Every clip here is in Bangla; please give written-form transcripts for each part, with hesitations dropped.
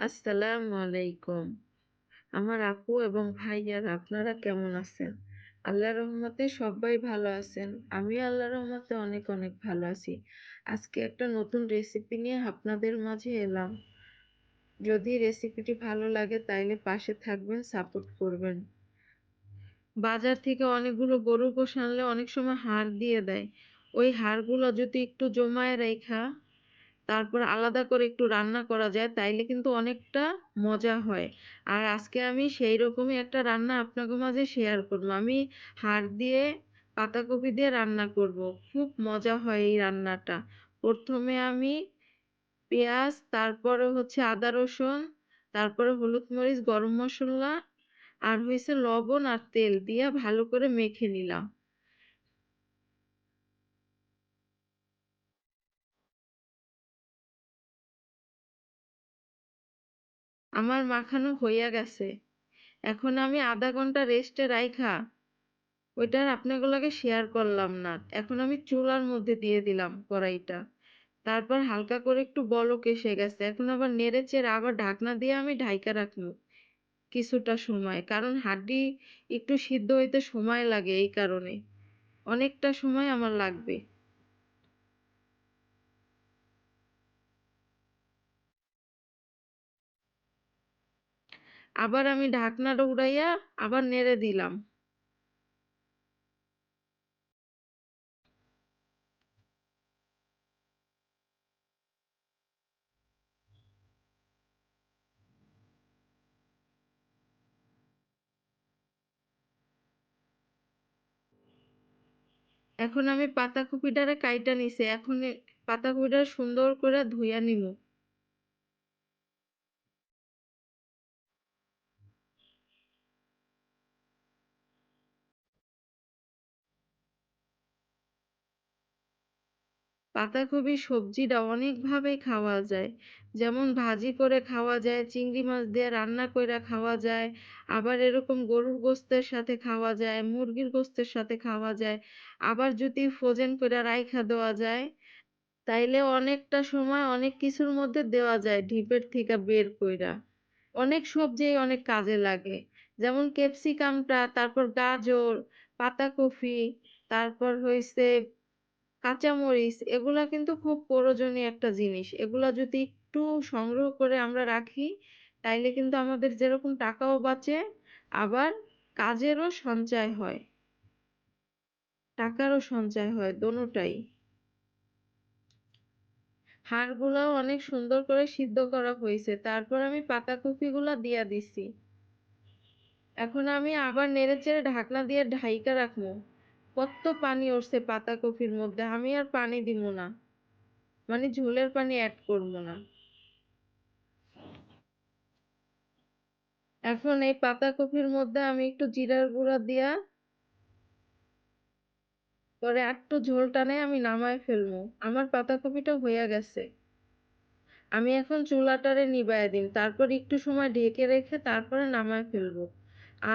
আসসালামু আলাইকুম। আমার আপু এবং ভাইয়ারা আপনারা কেমন আছেন? আল্লাহর রহমতে সবাই ভালো আছেন। আমিও আল্লাহর রহমতে অনেক অনেক ভালো আছি। আজকে একটা নতুন রেসিপি নিয়ে আপনাদের মাঝে এলাম। যদি রেসিপিটি ভালো লাগে তাইলে পাশে থাকবেন, সাপোর্ট করবেন। বাজার থেকে অনেকগুলো গরুর গোশত আনলে অনেক সময় হাড় দিয়ে দেয়। ওই হাড়গুলো যদি একটু জমায়ে রাইখা তারপর আলাদা করে একটু রান্না করা যায় তাইলে কিন্তু অনেকটা মজা হয়। আর আজকে আমি সেই রকমই একটা রান্না আপনাদের মাঝে শেয়ার করব। আমি হাড় দিয়ে পাতাকপি দিয়ে রান্না করব। খুব মজা হয় এই রান্নাটা। ১ম এ আমি পেঁয়াজ, তারপরে হচ্ছে আদা রসুন, তারপরে হলুদ মরিচ, গরম মসলা আর হইছে লবণ আর তেল দিয়া ভালো করে মেখে নিলাম। আমার মাখানো হইয়া গেছে। এখন আমি ০.৫ ঘন্টা রেস্টে রাইখা ওইটা আর আপনাগুলোকে শেয়ার করলাম না। এখন আমি চুলার মধ্যে দিয়ে দিলাম কড়াইটা। তারপর হালকা করে একটু বলক এসে গেছে। এখন আবার নেড়েচেড়ে আবার ঢাকনা দিয়ে আমি ঢাইকা রাখবো কিছুটা সময়। কারণ হাড্ডি একটু সিদ্ধ হইতে সময় লাগে এই কারণে। অনেকটা সময় আমার লাগবে। আবার আমি ঢাকনাটা উড়াইয়া আবার নেড়ে দিলাম। এখন আমি পাতাকপিটারে কাইটা নিছি। এখন পাতাকপিটা সুন্দর করে ধুইয়া নিমু। পাতাকপির সবজিটা অনেকভাবে খাওয়া যায়। যেমন ভাজি করে খাওয়া যায়, চিংড়ি মাছ দিয়ে রান্না কইরা খাওয়া যায়, আবার এরকম গরুর গোশতের সাথে খাওয়া যায়, মুরগির গোশতের সাথে খাওয়া যায়। আবার যদি ফ্রোজেন কইরা রাইখা দেওয়া যায়, তাইলে অনেকটা সময় অনেক কিছুর মধ্যে দেওয়া যায় ডিপের থেকে বের কইরা। অনেক সবজিই অনেক কাজে লাগে। যেমন ক্যাপসিকামটা, তারপর গাজর, পাতাকপি, তারপর হইছে কাঁচামরিচ এগুলা কিন্তু খুব প্রয়োজনীয় একটা জিনিস। এগুলা যদি একটু সংগ্রহ করে আমরা রাখি, তাইলে কিন্তু আমাদের যেরকম টাকাও বাঁচে, আবার কাজেরও সঞ্চয় হয়। টাকারও সঞ্চয় হয়, দোনোটাই। হাড়গুলাও অনেক সুন্দর করে সিদ্ধ করা হইছে। তারপর আমি পাতাকপিগুলা দিয়া দিছি। এখন আমি আবার নেড়েচেড়ে ঢাকনা দিয়ে ঢাইকা রাখবো। কত্ত পানি উঠছে পাতাকপির মধ্যে, আমি আর পানি দিবো না। মানে ঝোলের পানি এড করবো না। এখন এই পাতাকপির মধ্যে আমি একটু জিরার গুঁড়া দিয়া পরে আরেকটু ঝোল টানে আমি নামায় ফেলবো। আমার পাতাকপিটা হইয়া গেছে। আমি এখন চুলাটারে নিবাইয়া দিম। তারপর একটু সময় ঢেকে রেখে তারপরে নামায় ফেলবো।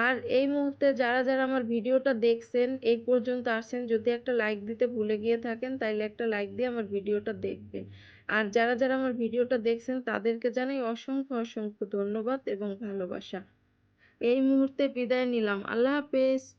আর এই মুহূর্তে যারা যারা আমার ভিডিওটা দেখছেন, এই পর্যন্ত আসছেন, যদি একটা লাইক দিতে ভুলে গিয়ে থাকেন তাইলে একটা লাইক দিয়ে আমার ভিডিওটা দেখবেন। আর যারা যারা আমার ভিডিওটা দেখছেন তাদেরকে জানাই অসংখ্য অসংখ্য ধন্যবাদ এবং ভালোবাসা। এই মুহূর্তে বিদায় নিলাম। আল্লাহ হাফেজ।